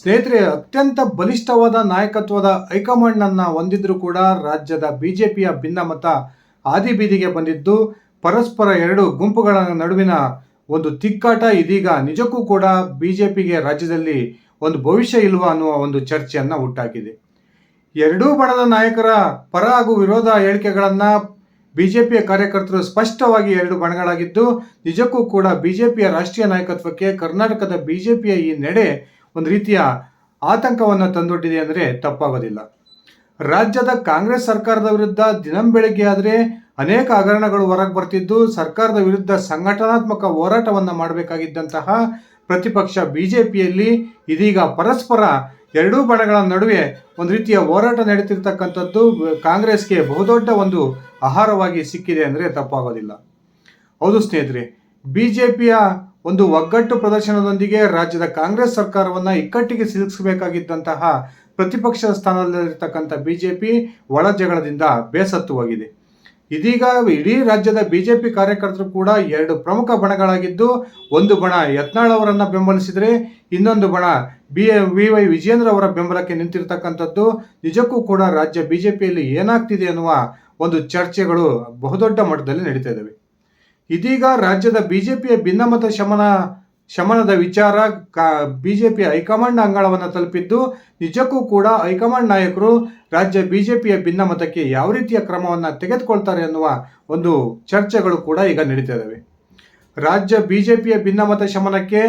ಸ್ನೇಹಿತರೆ, ಅತ್ಯಂತ ಬಲಿಷ್ಠವಾದ ನಾಯಕತ್ವದ ಹೈಕಮಾಂಡನ್ನು ಹೊಂದಿದ್ರೂ ಕೂಡ ರಾಜ್ಯದ ಬಿಜೆಪಿಯ ಭಿನ್ನಮತ ಆದಿಬೀದಿಗೆ ಬಂದಿದ್ದು, ಪರಸ್ಪರ ಎರಡು ಗುಂಪುಗಳ ನಡುವಿನ ಒಂದು ತಿಕ್ಕಾಟ ಇದೀಗ ನಿಜಕ್ಕೂ ಕೂಡ ಬಿಜೆಪಿಗೆ ರಾಜ್ಯದಲ್ಲಿ ಒಂದು ಭವಿಷ್ಯ ಇಲ್ವಾ ಅನ್ನುವ ಒಂದು ಚರ್ಚೆಯನ್ನು ಹುಟ್ಟಾಕಿದೆ. ಎರಡೂ ಬಣದ ನಾಯಕರ ಪರ ಹಾಗೂ ವಿರೋಧ ಹೇಳಿಕೆಗಳನ್ನು ಬಿಜೆಪಿಯ ಕಾರ್ಯಕರ್ತರು ಸ್ಪಷ್ಟವಾಗಿ ಎರಡು ಬಣಗಳಾಗಿದ್ದು, ನಿಜಕ್ಕೂ ಕೂಡ ಬಿಜೆಪಿಯ ರಾಷ್ಟ್ರೀಯ ನಾಯಕತ್ವಕ್ಕೆ ಕರ್ನಾಟಕದ ಬಿಜೆಪಿಯ ಈ ನಡೆ ಒಂದು ರೀತಿಯ ಆತಂಕವನ್ನು ತಂದೊಡ್ಡಿದೆ ಅಂದರೆ ತಪ್ಪಾಗೋದಿಲ್ಲ. ರಾಜ್ಯದ ಕಾಂಗ್ರೆಸ್ ಸರ್ಕಾರದ ವಿರುದ್ಧ ದಿನಂಬೆಳಗ್ಗೆ ಆದರೆ ಅನೇಕ ಹಗರಣಗಳು ಹೊರಗೆ ಬರ್ತಿದ್ದು, ಸರ್ಕಾರದ ವಿರುದ್ಧ ಸಂಘಟನಾತ್ಮಕ ಹೋರಾಟವನ್ನು ಮಾಡಬೇಕಾಗಿದ್ದಂತಹ ಪ್ರತಿಪಕ್ಷ ಬಿಜೆಪಿಯಲ್ಲಿ ಇದೀಗ ಪರಸ್ಪರ ಎರಡೂ ಬಣಗಳ ನಡುವೆ ಒಂದು ರೀತಿಯ ಹೋರಾಟ ನಡೀತಿರ್ತಕ್ಕಂಥದ್ದು ಕಾಂಗ್ರೆಸ್ಗೆ ಬಹುದೊಡ್ಡ ಒಂದು ಆಹಾರವಾಗಿ ಸಿಕ್ಕಿದೆ ಅಂದರೆ ತಪ್ಪಾಗೋದಿಲ್ಲ. ಹೌದು ಸ್ನೇಹಿತರೆ, ಬಿಜೆಪಿಯ ಒಂದು ಒಗ್ಗಟ್ಟು ಪ್ರದರ್ಶನದೊಂದಿಗೆ ರಾಜ್ಯದ ಕಾಂಗ್ರೆಸ್ ಸರ್ಕಾರವನ್ನು ಇಕ್ಕಟ್ಟಿಗೆ ಸಿಲುಕಿಸಬೇಕಾಗಿದ್ದಂತಹ ಪ್ರತಿಪಕ್ಷದ ಸ್ಥಾನದಲ್ಲಿರ್ತಕ್ಕಂಥ ಬಿಜೆಪಿ ಒಳ ಜಗಳದಿಂದ ಬೇಸತ್ತು ಹೋಗಿದೆ. ಇದೀಗ ಇಡೀ ರಾಜ್ಯದ ಬಿಜೆಪಿ ಕಾರ್ಯಕರ್ತರು ಕೂಡ ಎರಡು ಪ್ರಮುಖ ಬಣಗಳಾಗಿದ್ದು, ಒಂದು ಬಣ ಯತ್ನಾಳ್ ಅವರನ್ನು ಬೆಂಬಲಿಸಿದರೆ ಇನ್ನೊಂದು ಬಣ ವಿ.ವೈ. ವಿಜಯೇಂದ್ರ ಅವರ ಬೆಂಬಲಕ್ಕೆ ನಿಂತಿರ್ತಕ್ಕಂಥದ್ದು ನಿಜಕ್ಕೂ ಕೂಡ ರಾಜ್ಯ ಬಿಜೆಪಿಯಲ್ಲಿ ಏನಾಗ್ತಿದೆ ಅನ್ನುವ ಒಂದು ಚರ್ಚೆಗಳು ಬಹುದೊಡ್ಡ ಮಟ್ಟದಲ್ಲಿ ನಡೀತಾ ಇದ್ದಾವೆ. ಇದೀಗ ರಾಜ್ಯದ ಬಿಜೆಪಿಯ ಭಿನ್ನಮತ ಶಮನದ ವಿಚಾರ ಬಿಜೆಪಿಯ ಹೈಕಮಾಂಡ್ ಅಂಗಳವನ್ನು ತಲುಪಿದ್ದು, ನಿಜಕ್ಕೂ ಕೂಡ ಹೈಕಮಾಂಡ್ ನಾಯಕರು ರಾಜ್ಯ ಬಿಜೆಪಿಯ ಭಿನ್ನಮತಕ್ಕೆ ಯಾವ ರೀತಿಯ ಕ್ರಮವನ್ನು ತೆಗೆದುಕೊಳ್ತಾರೆ ಅನ್ನುವ ಒಂದು ಚರ್ಚೆಗಳು ಕೂಡ ಈಗ ನಡೀತಾ ಇದ್ದಾವೆ. ರಾಜ್ಯ ಬಿಜೆಪಿಯ ಭಿನ್ನಮತ ಶಮನಕ್ಕೆ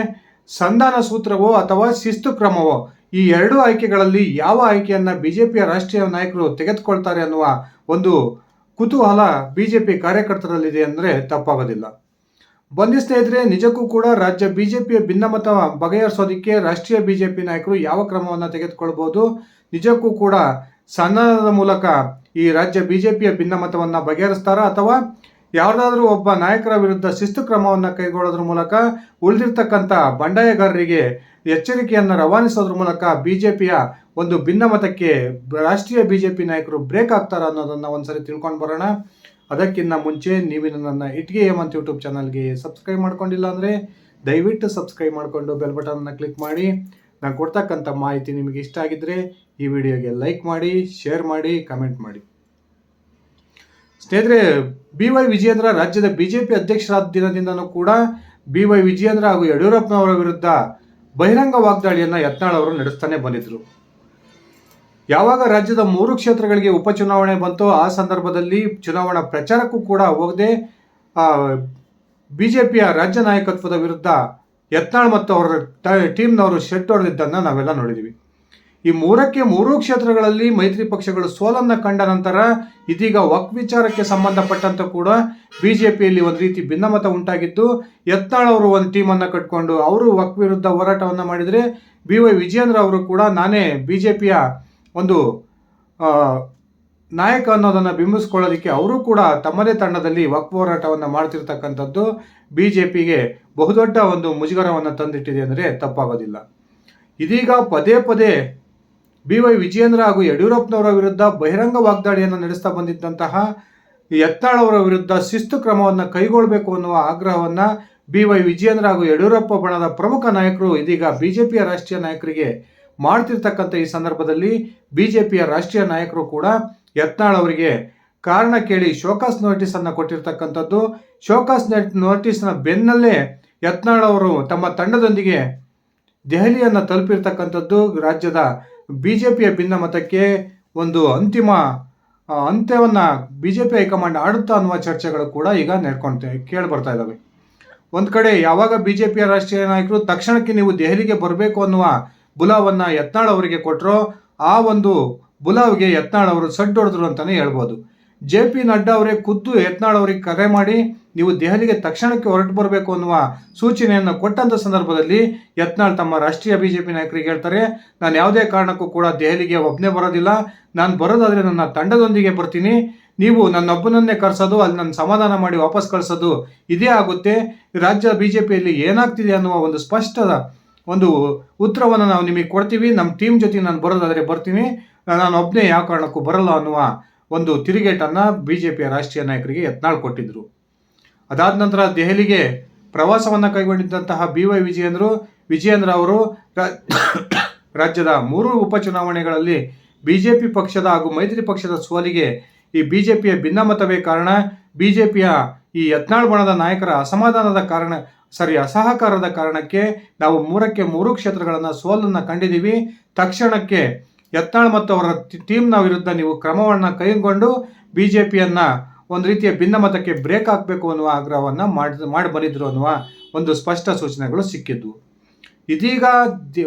ಸಂಧಾನ ಸೂತ್ರವೋ ಅಥವಾ ಶಿಸ್ತು ಕ್ರಮವೋ, ಈ ಎರಡೂ ಆಯ್ಕೆಗಳಲ್ಲಿ ಯಾವ ಆಯ್ಕೆಯನ್ನು ಬಿಜೆಪಿಯ ರಾಷ್ಟ್ರೀಯ ನಾಯಕರು ತೆಗೆದುಕೊಳ್ತಾರೆ ಅನ್ನುವ ಒಂದು ಕುತೂಹಲ ಬಿಜೆಪಿ ಕಾರ್ಯಕರ್ತರಲ್ಲಿದೆ ಅಂದರೆ ತಪ್ಪಾಗೋದಿಲ್ಲ. ಬನ್ನಿ ಸ್ನೇಹಿತರೆ, ನಿಜಕ್ಕೂ ಕೂಡ ರಾಜ್ಯ ಬಿಜೆಪಿಯ ಭಿನ್ನಮತ ಬಗೆಹರಿಸೋದಕ್ಕೆ ರಾಷ್ಟ್ರೀಯ ಬಿಜೆಪಿ ನಾಯಕರು ಯಾವ ಕ್ರಮವನ್ನು ತೆಗೆದುಕೊಳ್ಬೋದು, ನಿಜಕ್ಕೂ ಕೂಡ ಸಂಧಾನದ ಮೂಲಕ ಈ ರಾಜ್ಯ ಬಿಜೆಪಿಯ ಭಿನ್ನಮತವನ್ನು ಬಗೆಹರಿಸ್ತಾರಾ ಅಥವಾ ಯಾವುದಾದ್ರೂ ಒಬ್ಬ ನಾಯಕರ ವಿರುದ್ಧ ಶಿಸ್ತು ಕ್ರಮವನ್ನು ಕೈಗೊಳ್ಳೋದ್ರ ಮೂಲಕ ಉಳಿದಿರ್ತಕ್ಕಂಥ ಬಂಡಾಯಗಾರರಿಗೆ ಎಚ್ಚರಿಕೆಯನ್ನು ರವಾನಿಸೋದ್ರ ಮೂಲಕ ಬಿಜೆಪಿಯ ಒಂದು ಭಿನ್ನಮತಕ್ಕೆ ರಾಷ್ಟ್ರೀಯ ಬಿಜೆಪಿ ನಾಯಕರು ಬ್ರೇಕ್ ಆಗ್ತಾರಾ ಅನ್ನೋದನ್ನು ಒಂದ್ಸರಿ ತಿಳ್ಕೊಂಡು ಬರೋಣ. ಅದಕ್ಕಿಂತ ಮುಂಚೆ ನೀವು ನನ್ನ ಇಟ್ಗೆ ಹೇಮಂತ್ ಯೂಟ್ಯೂಬ್ ಚಾನಲ್ಗೆ ಸಬ್ಸ್ಕ್ರೈಬ್ ಮಾಡ್ಕೊಂಡಿಲ್ಲ ಅಂದರೆ ದಯವಿಟ್ಟು ಸಬ್ಸ್ಕ್ರೈಬ್ ಮಾಡಿಕೊಂಡು ಬೆಲ್ ಬಟನ್ನ ಕ್ಲಿಕ್ ಮಾಡಿ. ನಾನು ಕೊಡ್ತಕ್ಕಂಥ ಮಾಹಿತಿ ನಿಮಗೆ ಇಷ್ಟ ಆಗಿದ್ದರೆ ಈ ವಿಡಿಯೋಗೆ ಲೈಕ್ ಮಾಡಿ, ಶೇರ್ ಮಾಡಿ, ಕಮೆಂಟ್ ಮಾಡಿ. ಸ್ನೇಹಿತರೆ, ಬಿ.ವೈ. ವಿಜಯೇಂದ್ರ ರಾಜ್ಯದ ಬಿಜೆಪಿ ಅಧ್ಯಕ್ಷರಾದ ದಿನದಿಂದನೂ ಕೂಡ ಬಿ.ವೈ. ವಿಜಯೇಂದ್ರ ಹಾಗೂ ಯಡಿಯೂರಪ್ಪನವರ ವಿರುದ್ಧ ಬಹಿರಂಗ ವಾಗ್ದಾಳಿಯನ್ನು ಯತ್ನಾಳ್ ಅವರು ನಡೆಸ್ತಾನೆ ಬಂದಿದ್ದರು. ಯಾವಾಗ ರಾಜ್ಯದ 3 ಕ್ಷೇತ್ರಗಳಿಗೆ ಉಪಚುನಾವಣೆ ಬಂತೋ ಆ ಸಂದರ್ಭದಲ್ಲಿ ಚುನಾವಣಾ ಪ್ರಚಾರಕ್ಕೂ ಕೂಡ ಹೋಗದೆ ಬಿಜೆಪಿಯ ರಾಜ್ಯ ನಾಯಕತ್ವದ ವಿರುದ್ಧ ಯತ್ನಾಳ್ ಮತ್ತು ಅವರ ಟೀಮ್ನವರು ಶೆಡ್ ಹೊಡೆದಿದ್ದನ್ನು ನಾವೆಲ್ಲ ನೋಡಿದ್ದೀವಿ. ಈ 3 ಕ್ಷೇತ್ರಗಳಲ್ಲಿ ಮೈತ್ರಿ ಪಕ್ಷಗಳು ಸೋಲನ್ನು ಕಂಡ ನಂತರ ಇದೀಗ ವಕ್ಫ್ ವಿಚಾರಕ್ಕೆ ಸಂಬಂಧಪಟ್ಟಂತ ಕೂಡ ಬಿಜೆಪಿಯಲ್ಲಿ ಒಂದು ರೀತಿ ಭಿನ್ನಮತ ಉಂಟಾಗಿದ್ದು, ಯತ್ನಾಳ್ ಅವರು ಒಂದು ಟೀಮನ್ನು ಕಟ್ಕೊಂಡು ಅವರು ವಕ್ಫ್ ವಿರುದ್ಧ ಹೋರಾಟವನ್ನು ಮಾಡಿದರೆ, ಬಿ.ವೈ. ವಿಜಯೇಂದ್ರ ಅವರು ಕೂಡ ನಾನೇ ಬಿಜೆಪಿಯ ಒಂದು ನಾಯಕ ಅನ್ನೋದನ್ನು ಬಿಂಬಿಸ್ಕೊಳ್ಳೋದಕ್ಕೆ ಅವರು ಕೂಡ ತಮ್ಮದೇ ತಂಡದಲ್ಲಿ ವಕ್ಫ್ ಹೋರಾಟವನ್ನು ಮಾಡ್ತಿರ್ತಕ್ಕಂಥದ್ದು ಬಿಜೆಪಿಗೆ ಬಹುದೊಡ್ಡ ಒಂದು ಮುಜುಗರವನ್ನು ತಂದಿಟ್ಟಿದೆ ಅಂದರೆ ತಪ್ಪಾಗೋದಿಲ್ಲ. ಇದೀಗ ಪದೇ ಪದೇ ಬಿ.ವೈ. ವಿಜಯೇಂದ್ರ ಹಾಗೂ ಯಡಿಯೂರಪ್ಪನವರ ವಿರುದ್ಧ ಬಹಿರಂಗ ವಾಗ್ದಾಳಿಯನ್ನು ನಡೆಸ್ತಾ ಬಂದಿದ್ದಂತಹ ಯತ್ನಾಳ್ ಅವರ ವಿರುದ್ಧ ಶಿಸ್ತು ಕ್ರಮವನ್ನು ಕೈಗೊಳ್ಳಬೇಕು ಅನ್ನುವ ಆಗ್ರಹವನ್ನು ಬಿ.ವೈ. ವಿಜಯೇಂದ್ರ ಹಾಗೂ ಯಡಿಯೂರಪ್ಪ ಬಣದ ಪ್ರಮುಖ ನಾಯಕರು ಇದೀಗ ಬಿಜೆಪಿಯ ರಾಷ್ಟ್ರೀಯ ನಾಯಕರಿಗೆ ಮಾಡ್ತಿರ್ತಕ್ಕಂಥ ಈ ಸಂದರ್ಭದಲ್ಲಿ ಬಿಜೆಪಿಯ ರಾಷ್ಟ್ರೀಯ ನಾಯಕರು ಕೂಡ ಯತ್ನಾಳ್ ಅವರಿಗೆ ಕಾರಣ ಕೇಳಿ ಶೋಕಾಸ್ ನೋಟಿಸನ್ನು ಕೊಟ್ಟಿರ್ತಕ್ಕಂಥದ್ದು. ಶೋಕಾಸ್ ನೋಟಿಸ್ನ ಬೆನ್ನಲ್ಲೇ ಯತ್ನಾಳ್ ಅವರು ತಮ್ಮ ತಂಡದೊಂದಿಗೆ ದೆಹಲಿಯನ್ನು ತಲುಪಿರ್ತಕ್ಕಂಥದ್ದು ರಾಜ್ಯದ ಬಿಜೆಪಿಯ ಭಿನ್ನಮತಕ್ಕೆ ಒಂದು ಅಂತ್ಯವನ್ನು ಬಿಜೆಪಿ ಹೈಕಮಾಂಡ್ ಆಡುತ್ತಾ ಅನ್ನುವ ಚರ್ಚೆಗಳು ಕೂಡ ಈಗ ಕೇಳಿ ಬರ್ತಾ ಇದ್ದಾವೆ. ಒಂದು ಕಡೆ ಯಾವಾಗ ಬಿಜೆಪಿಯ ರಾಷ್ಟ್ರೀಯ ನಾಯಕರು ತಕ್ಷಣಕ್ಕೆ ನೀವು ದೆಹಲಿಗೆ ಬರಬೇಕು ಅನ್ನುವ ಬುಲಾವನ್ನು ಯತ್ನಾಳ್ ಅವರಿಗೆ ಕೊಟ್ಟರೋ, ಆ ಒಂದು ಬುಲಾವ್ಗೆ ಯತ್ನಾಳ್ ಅವರು ಸಡ್ಡು ಹೊಡೆದ್ರು ಅಂತಲೇ ಹೇಳ್ಬೋದು. ಜೆ.ಪಿ. ನಡ್ಡಾ ಅವರೇ ಖುದ್ದು ಯತ್ನಾಳ್ ಅವರಿಗೆ ಕರೆ ಮಾಡಿ ನೀವು ದೆಹಲಿಗೆ ತಕ್ಷಣಕ್ಕೆ ಹೊರಟು ಬರಬೇಕು ಅನ್ನುವ ಸೂಚನೆಯನ್ನು ಕೊಟ್ಟಂಥ ಸಂದರ್ಭದಲ್ಲಿ ಯತ್ನಾಳ್ ತಮ್ಮ ರಾಷ್ಟ್ರೀಯ ಬಿಜೆಪಿ ನಾಯಕರಿಗೆ ಹೇಳ್ತಾರೆ, ನಾನು ಯಾವುದೇ ಕಾರಣಕ್ಕೂ ಕೂಡ ದೆಹಲಿಗೆ ಒಬ್ಬನೇ ಬರೋದಿಲ್ಲ, ನಾನು ಬರೋದಾದರೆ ನನ್ನ ತಂಡದೊಂದಿಗೆ ಬರ್ತೀನಿ, ನೀವು ನನ್ನೊಬ್ಬನನ್ನೇ ಕರೆಸೋದು, ಅಲ್ಲಿ ನನ್ನ ಸಮಾಧಾನ ಮಾಡಿ ವಾಪಸ್ ಕಳಿಸೋದು ಇದೇ ಆಗುತ್ತೆ. ರಾಜ್ಯ ಬಿಜೆಪಿಯಲ್ಲಿ ಏನಾಗ್ತಿದೆ ಅನ್ನುವ ಒಂದು ಸ್ಪಷ್ಟದ ಒಂದು ಉತ್ತರವನ್ನು ನಾವು ನಿಮಗೆ ಕೊಡ್ತೀವಿ, ನಮ್ಮ ಟೀಮ್ ಜೊತೆ ನಾನು ಬರೋದಾದರೆ ಬರ್ತೀನಿ, ನಾನು ಒಬ್ಬನೇ ಯಾವ ಕಾರಣಕ್ಕೂ ಬರಲ್ಲ ಅನ್ನುವ ಒಂದು ತಿರುಗೇಟನ್ನು ಬಿಜೆಪಿಯ ರಾಷ್ಟ್ರೀಯ ನಾಯಕರಿಗೆ ಯತ್ನಾಳ್ ಕೊಟ್ಟಿದ್ದರು. ಅದಾದ ನಂತರ ದೆಹಲಿಗೆ ಪ್ರವಾಸವನ್ನು ಕೈಗೊಂಡಿದ್ದಂತಹ ಬಿ.ವೈ. ವಿಜಯೇಂದ್ರ ಅವರು ರಾಜ್ಯದ 3 ಉಪಚುನಾವಣೆಗಳಲ್ಲಿ ಬಿಜೆಪಿ ಪಕ್ಷದ ಹಾಗೂ ಮೈತ್ರಿ ಪಕ್ಷದ ಸೋಲಿಗೆ ಈ ಬಿಜೆಪಿಯ ಭಿನ್ನಮತವೇ ಕಾರಣ. ಬಿಜೆಪಿಯ ಈ ಯತ್ನಾಳ್ ಬಣದ ನಾಯಕರ ಅಸಹಕಾರದ ಕಾರಣಕ್ಕೆ ನಾವು 3ಕ್ಕೆ 3 ಕ್ಷೇತ್ರಗಳನ್ನು ಸೋಲನ್ನು ಕಂಡಿದ್ದೀವಿ. ತಕ್ಷಣಕ್ಕೆ ಯತ್ನಾಳ್ ಮತ್ತು ಅವರ ಟೀಮ್ನ ವಿರುದ್ಧ ನೀವು ಕ್ರಮವನ್ನು ಕೈಗೊಂಡು ಬಿಜೆಪಿಯನ್ನ ಒಂದು ರೀತಿಯ ಭಿನ್ನಮತಕ್ಕೆ ಬ್ರೇಕ್ ಹಾಕಬೇಕು ಅನ್ನುವ ಆಗ್ರಹವನ್ನು ಮಾಡಿ ಬಂದಿದ್ರು ಅನ್ನುವ ಒಂದು ಸ್ಪಷ್ಟ ಸೂಚನೆಗಳು ಸಿಕ್ಕಿದ್ವು. ಇದೀಗ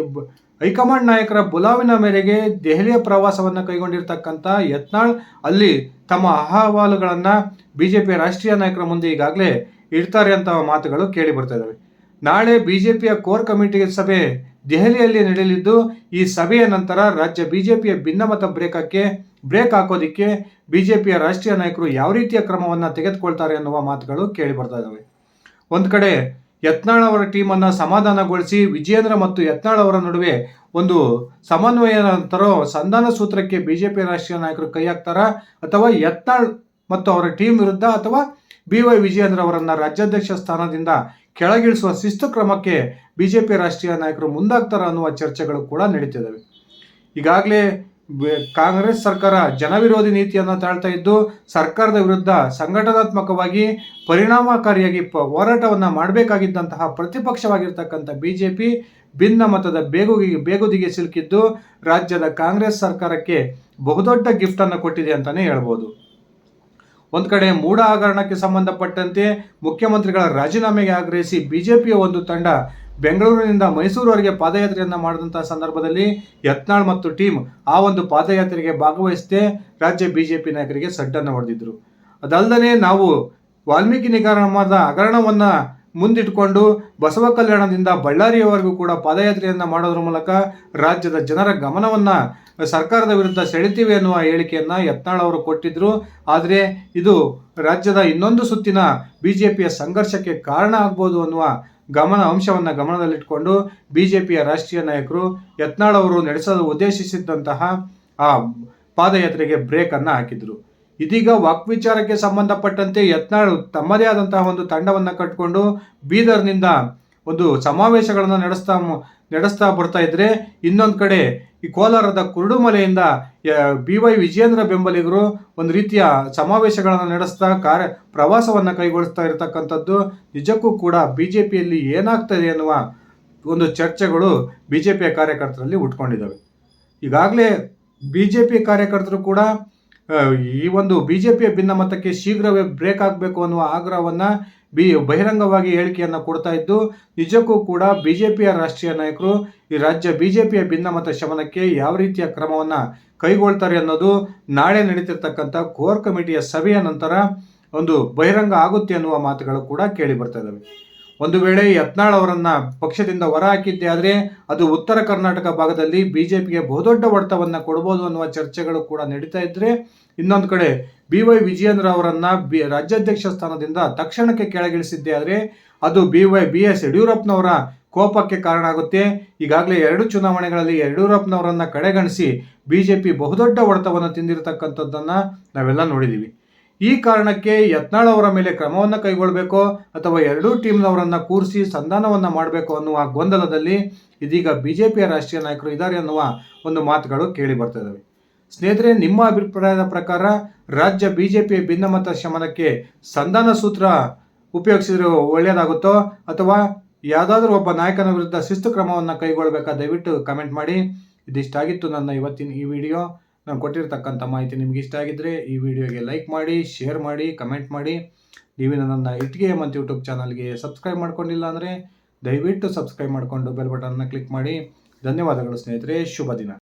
ಹೈಕಮಾಂಡ್ ನಾಯಕರ ಬುಲಾವಿನ ಮೇರೆಗೆ ದೆಹಲಿಯ ಪ್ರವಾಸವನ್ನು ಕೈಗೊಂಡಿರ್ತಕ್ಕಂಥ ಯತ್ನಾಳ್ ಅಲ್ಲಿ ತಮ್ಮ ಅಹವಾಲುಗಳನ್ನು ಬಿಜೆಪಿಯ ರಾಷ್ಟ್ರೀಯ ನಾಯಕರ ಮುಂದೆ ಈಗಾಗಲೇ ಇಡ್ತಾರೆ ಅಂತ ಮಾತುಗಳು ಕೇಳಿ ಬರ್ತಾ ಇದ್ದಾವೆ. ನಾಳೆ ಬಿಜೆಪಿಯ ಕೋರ್ ಕಮಿಟಿ ಸಭೆ ದೆಹಲಿಯಲ್ಲಿ ನಡೆಯಲಿದ್ದು, ಈ ಸಭೆಯ ನಂತರ ರಾಜ್ಯ ಬಿಜೆಪಿಯ ಭಿನ್ನಮತ ಬ್ರೇಕ್ ಹಾಕೋದಿಕ್ಕೆ ಬಿಜೆಪಿಯ ರಾಷ್ಟ್ರೀಯ ನಾಯಕರು ಯಾವ ರೀತಿಯ ಕ್ರಮವನ್ನು ತೆಗೆದುಕೊಳ್ತಾರೆ ಅನ್ನುವ ಮಾತುಗಳು ಕೇಳಿ ಬರ್ತಾ ಇದ್ದಾವೆ. ಒಂದು ಕಡೆ ಯತ್ನಾಳ್ ಅವರ ಟೀಮನ್ನು ಸಮಾಧಾನಗೊಳಿಸಿ ವಿಜಯೇಂದ್ರ ಮತ್ತು ಯತ್ನಾಳ್ ಅವರ ನಡುವೆ ಒಂದು ಸಮನ್ವಯ ತರೋ ಸಂಧಾನ ಸೂತ್ರಕ್ಕೆ ಬಿಜೆಪಿ ರಾಷ್ಟ್ರೀಯ ನಾಯಕರು ಕೈ ಹಾಕ್ತಾರ, ಅಥವಾ ಯತ್ನಾಳ್ ಮತ್ತು ಅವರ ಟೀಮ್ ವಿರುದ್ಧ ಅಥವಾ BY ವಿಜಯೇಂದ್ರ ಅವರನ್ನ ರಾಜ್ಯಾಧ್ಯಕ್ಷ ಸ್ಥಾನದಿಂದ ಕೆಳಗಿಳಿಸುವ ಶಿಸ್ತು ಕ್ರಮಕ್ಕೆ ಬಿಜೆಪಿ ರಾಷ್ಟ್ರೀಯ ನಾಯಕರು ಮುಂದಾಗ್ತಾರ ಅನ್ನುವ ಚರ್ಚೆಗಳು ಕೂಡ ನಡೀತಿದ್ದಾವೆ. ಈಗಾಗಲೇ ಕಾಂಗ್ರೆಸ್ ಸರ್ಕಾರ ಜನವಿರೋಧಿ ನೀತಿಯನ್ನು ತಾಳ್ತಾ ಇದ್ದು, ಸರ್ಕಾರದ ವಿರುದ್ಧ ಸಂಘಟನಾತ್ಮಕವಾಗಿ ಪರಿಣಾಮಕಾರಿಯಾಗಿ ಹೋರಾಟವನ್ನು ಮಾಡಬೇಕಾಗಿದ್ದಂತಹ ಪ್ರತಿಪಕ್ಷವಾಗಿರ್ತಕ್ಕಂಥ ಬಿಜೆಪಿ ಭಿನ್ನಮತದ ಬೇಗುದಿಗೆ ಸಿಲುಕಿದ್ದು ರಾಜ್ಯದ ಕಾಂಗ್ರೆಸ್ ಸರ್ಕಾರಕ್ಕೆ ಬಹುದೊಡ್ಡ ಗಿಫ್ಟ್ ಅನ್ನು ಕೊಟ್ಟಿದೆ ಅಂತಾನೆ ಹೇಳ್ಬೋದು. ಒಂದು ಕಡೆ ಮೂಢ ಹಗರಣಕ್ಕೆ ಸಂಬಂಧಪಟ್ಟಂತೆ ಮುಖ್ಯಮಂತ್ರಿಗಳ ರಾಜೀನಾಮೆಗೆ ಆಗ್ರಹಿಸಿ ಬಿಜೆಪಿಯ ಒಂದು ತಂಡ ಬೆಂಗಳೂರಿನಿಂದ ಮೈಸೂರುವರೆಗೆ ಪಾದಯಾತ್ರೆಯನ್ನು ಮಾಡಿದಂತಹ ಸಂದರ್ಭದಲ್ಲಿ ಯತ್ನಾಳ್ ಮತ್ತು ಟೀಮ್ ಆ ಒಂದು ಪಾದಯಾತ್ರೆಗೆ ಭಾಗವಹಿಸದೆ ರಾಜ್ಯ ಬಿಜೆಪಿ ನಾಯಕರಿಗೆ ಸಡ್ಡನ್ನು ಹೊಡೆದಿದ್ರು. ಅದಲ್ಲದೆ ನಾವು ವಾಲ್ಮೀಕಿ ನಿಗಮದ ಹಗರಣವನ್ನು ಮುಂದಿಟ್ಟುಕೊಂಡು ಬಸವ ಕಲ್ಯಾಣದಿಂದ ಬಳ್ಳಾರಿಯವರೆಗೂ ಕೂಡ ಪಾದಯಾತ್ರೆಯನ್ನು ಮಾಡೋದ್ರ ಮೂಲಕ ರಾಜ್ಯದ ಜನರ ಗಮನವನ್ನು ಸರ್ಕಾರದ ವಿರುದ್ಧ ಸೆಳಿತೀವಿ ಅನ್ನುವ ಹೇಳಿಕೆಯನ್ನು ಯತ್ನಾಳ್ ಅವರು ಕೊಟ್ಟಿದ್ರು. ಆದರೆ ಇದು ರಾಜ್ಯದ ಇನ್ನೊಂದು ಸುತ್ತಿನ ಬಿಜೆಪಿಯ ಸಂಘರ್ಷಕ್ಕೆ ಕಾರಣ ಆಗ್ಬೋದು ಅನ್ನುವ ಅಂಶವನ್ನು ಗಮನದಲ್ಲಿಟ್ಟುಕೊಂಡು ಬಿಜೆಪಿಯ ರಾಷ್ಟ್ರೀಯ ನಾಯಕರು ಯತ್ನಾಳ್ ಅವರು ನಡೆಸಲು ಉದ್ದೇಶಿಸಿದ್ದಂತಹ ಆ ಪಾದಯಾತ್ರೆಗೆ ಬ್ರೇಕ್ ಅನ್ನು ಹಾಕಿದ್ರು. ಇದೀಗ ವಾಕ್ವಿಚಾರಕ್ಕೆ ಸಂಬಂಧಪಟ್ಟಂತೆ ಯತ್ನಾಳ್ ತಮ್ಮದೇ ಆದಂತಹ ಒಂದು ತಂಡವನ್ನು ಕಟ್ಟಿಕೊಂಡು ಬೀದರ್ನಿಂದ ಒಂದು ಸಮಾವೇಶಗಳನ್ನು ನಡೆಸ್ತಾ ಬರ್ತಾ ಇದ್ರೆ, ಇನ್ನೊಂದು ಕಡೆ ಈ ಕೋಲಾರದ ಕುರುಡುಮಲೆಯಿಂದ BY ವಿಜಯೇಂದ್ರ ಬೆಂಬಲಿಗರು ಒಂದು ರೀತಿಯ ಸಮಾವೇಶಗಳನ್ನು ನಡೆಸ್ತಾ ಪ್ರವಾಸವನ್ನು ಕೈಗೊಳಿಸ್ತಾ ಇರತಕ್ಕಂಥದ್ದು ನಿಜಕ್ಕೂ ಕೂಡ ಬಿಜೆಪಿಯಲ್ಲಿ ಏನಾಗ್ತದೆ ಎನ್ನುವ ಒಂದು ಚರ್ಚೆಗಳು ಬಿಜೆಪಿಯ ಕಾರ್ಯಕರ್ತರಲ್ಲಿ ಉಟ್ಕೊಂಡಿದ್ದಾವೆ. ಈಗಾಗಲೇ ಬಿಜೆಪಿ ಕಾರ್ಯಕರ್ತರು ಕೂಡ ಈ ಒಂದು ಬಿಜೆಪಿಯ ಭಿನ್ನಮತಕ್ಕೆ ಶೀಘ್ರವೇ ಬ್ರೇಕ್ ಆಗಬೇಕು ಅನ್ನುವ ಆಗ್ರಹವನ್ನು ಬಹಿರಂಗವಾಗಿ ಹೇಳಿಕೆಯನ್ನು ಕೊಡ್ತಾ ಇದ್ದು, ನಿಜಕ್ಕೂ ಕೂಡ ಬಿಜೆಪಿಯ ರಾಷ್ಟ್ರೀಯ ನಾಯಕರು ಈ ರಾಜ್ಯ ಬಿಜೆಪಿಯ ಭಿನ್ನಮತ ಶಮನಕ್ಕೆ ಯಾವ ರೀತಿಯ ಕ್ರಮವನ್ನು ಕೈಗೊಳ್ತಾರೆ ಅನ್ನೋದು ನಾಳೆ ನಡೀತಿರ್ತಕ್ಕಂಥ ಕೋರ್ ಕಮಿಟಿಯ ಸಭೆಯ ನಂತರ ಒಂದು ಬಹಿರಂಗ ಆಗುತ್ತೆ ಅನ್ನುವ ಮಾತುಗಳು ಕೂಡ ಕೇಳಿ ಬರ್ತಾ ಇದ್ದಾವೆ. ಒಂದು ವೇಳೆ ಯತ್ನಾಳ್ ಅವರನ್ನ ಪಕ್ಷದಿಂದ ಹೊರ ಹಾಕಿದ್ದೆ ಆದರೆ ಅದು ಉತ್ತರ ಕರ್ನಾಟಕ ಭಾಗದಲ್ಲಿ ಬಿಜೆಪಿಗೆ ಬಹುದೊಡ್ಡ ಹೊಡೆತವನ್ನು ಕೊಡಬಹುದು ಅನ್ನುವ ಚರ್ಚೆಗಳು ಕೂಡ ನಡೀತಾ ಇದ್ರೆ, ಇನ್ನೊಂದು ಕಡೆ BY ವಿಜಯೇಂದ್ರ ಅವರನ್ನ ರಾಜ್ಯಾಧ್ಯಕ್ಷ ಸ್ಥಾನದಿಂದ ತಕ್ಷಣಕ್ಕೆ ಕೆಳಗಿಳಿಸಿದ್ದೆ ಆದರೆ ಅದು BS ಯಡಿಯೂರಪ್ಪನವರ ಕೋಪಕ್ಕೆ ಕಾರಣ ಆಗುತ್ತೆ. ಈಗಾಗಲೇ 2 ಚುನಾವಣೆಗಳಲ್ಲಿ ಯಡಿಯೂರಪ್ಪನವರನ್ನ ಕಡೆಗಣಿಸಿ ಬಿಜೆಪಿ ಬಹುದೊಡ್ಡ ಹೊಡೆತವನ್ನು ತಿಂದಿರತಕ್ಕಂಥದ್ದನ್ನು ನಾವೆಲ್ಲ ನೋಡಿದ್ದೀವಿ. ಈ ಕಾರಣಕ್ಕೆ ಯತ್ನಾಳ್ ಅವರ ಮೇಲೆ ಕ್ರಮವನ್ನು ಕೈಗೊಳ್ಳಬೇಕೋ ಅಥವಾ ಎರಡೂ ಟೀಮ್ನವರನ್ನ ಕೂರಿಸಿ ಸಂಧಾನವನ್ನು ಮಾಡಬೇಕು ಅನ್ನುವ ಗೊಂದಲದಲ್ಲಿ ಇದೀಗ ಬಿಜೆಪಿಯ ರಾಷ್ಟ್ರೀಯ ನಾಯಕರು ಇದ್ದಾರೆ ಅನ್ನುವ ಒಂದು ಮಾತುಗಳು ಕೇಳಿ ಬರ್ತಾ ಇದ್ದಾವೆ. ಸ್ನೇಹಿತರೆ, ನಿಮ್ಮ ಅಭಿಪ್ರಾಯದ ಪ್ರಕಾರ ರಾಜ್ಯ ಬಿಜೆಪಿಯ ಭಿನ್ನಮತ ಶಮನಕ್ಕೆ ಸಂಧಾನ ಸೂತ್ರ ಉಪಯೋಗಿಸಿದ್ರೆ ಒಳ್ಳೆಯದಾಗುತ್ತೋ ಅಥವಾ ಯಾವುದಾದ್ರೂ ಒಬ್ಬ ನಾಯಕನ ವಿರುದ್ಧ ಶಿಸ್ತು ಕ್ರಮವನ್ನು ಕೈಗೊಳ್ಳಬೇಕಾ? ದಯವಿಟ್ಟು ಕಮೆಂಟ್ ಮಾಡಿ. ಇದಿಷ್ಟಾಗಿತ್ತು ನನ್ನ ಇವತ್ತಿನ ಈ ವಿಡಿಯೋ. ನಾನು ಕೊಟ್ಟಿರ್ತಕ್ಕಂಥ ಮಾಹಿತಿ ನಿಮ್ಗೆ ಇಷ್ಟ ಆಗಿದ್ದರೆ ಈ ವಿಡಿಯೋಗೆ ಲೈಕ್ ಮಾಡಿ, ಶೇರ್ ಮಾಡಿ, ಕಮೆಂಟ್ ಮಾಡಿ. ನೀವು ನನ್ನ ಇಟ್ಗೆ ಮಂತ್ ಯೂಟ್ಯೂಬ್ ಚಾನಲ್ಗೆ ಸಬ್ಸ್ಕ್ರೈಬ್ ಮಾಡ್ಕೊಂಡಿಲ್ಲ ಅಂದರೆ ದಯವಿಟ್ಟು ಸಬ್ಸ್ಕ್ರೈಬ್ ಮಾಡಿಕೊಂಡು ಬೆಲ್ ಬಟನ್ನ ಕ್ಲಿಕ್ ಮಾಡಿ. ಧನ್ಯವಾದಗಳು ಸ್ನೇಹಿತರೆ, ಶುಭ ದಿನ.